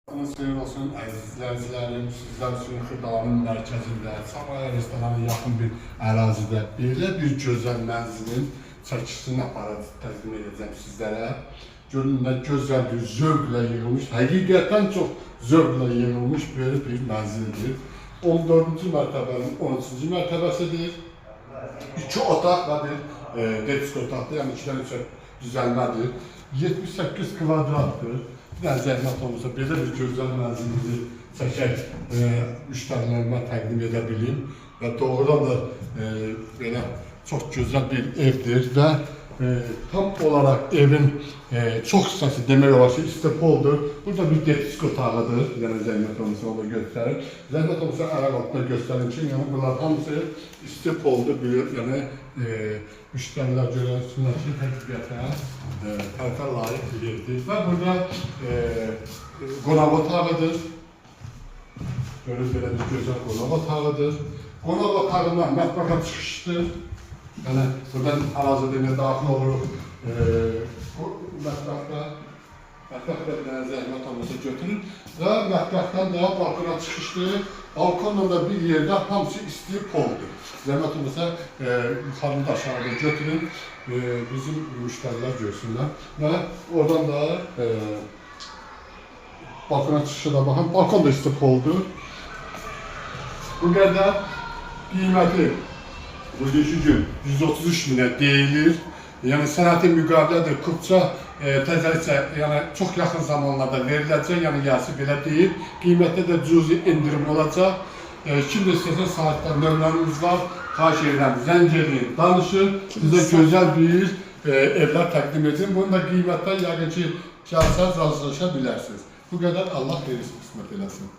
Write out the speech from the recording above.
Xeyir olsun, əziz izləyicilərim, sizlər üçün Xırdalanın mərkəzində, Samaya restoranına yaxın bir ərazidə belə bir gözəl mənzilin çəkisini aparıb təqdim edəcəm sizlərə. Görün, nə gözəl bir zövqlə yığılmış, həqiqətən çox zövqlə yığılmış böyle bir mənzildir. 14-cü mərtəbənin 13-cü mərtəbəsidir. 2 otaq və bir desko otaqdır, yəni 2-dən 3-ə düzəlmədir. 78 kvadratdır. Bir dənə zəhmət olmasa belə bir gözəl mənzilimizi çəkək müştərilərimə təqdim edə bilim və doğrudan da belə çox gözəl bir evdir və tam olaraq evin çox hissəsi demək olar ki, istepoldur. Burada bir detisk otağıdır, yəni zəhmət olmasa onu göstərir. Zəhmət olmasa ayaq altında göstərim ki, yəni bunlar hamısı istepoldur, yəni müştərilər görəsinlər ki, həqiqətən tərəfə layiq bir yerdir. Və burada qonaq otağıdır. Görün, belə bir gözəl qonaq otağıdır. Qonaq otağından mətbəxa çıxışdır. Yəni, buradan arazidəyə daxil oluruq mətbəxdə. Mətbəxdə bir dənə zəhmət olmasa götürün və mətbəxdən daha balkona çıxışdır. Balkonla da bir yerdə hamısı isti poldur. Zəhmət olmasa yuxarını da aşağıda götürün, bizim müştərilər görsünlər və oradan da balkona çıxışa da baxın. Balkon da isti poldur. Bu qədər qiyməti bugünkü gün 133 minə deyilir. Yəni sənəti müqavilədir, Kürtça təzəlicə, yəni çox yaxın zamanlarda veriləcək, yəni yazı belə deyil. Qiymətdə də cüzi indirim olacaq. Kimdə istəsə saatlar nömrəmiz var, xahiş edirəm, zəng edin, danışın, sizə gözəl bir evlər təqdim edin. Bunun da qiymətdən yəqin ki, gəlsəz razılaşa bilərsiniz. Bu qədər Allah xeyirli qismət eləsin.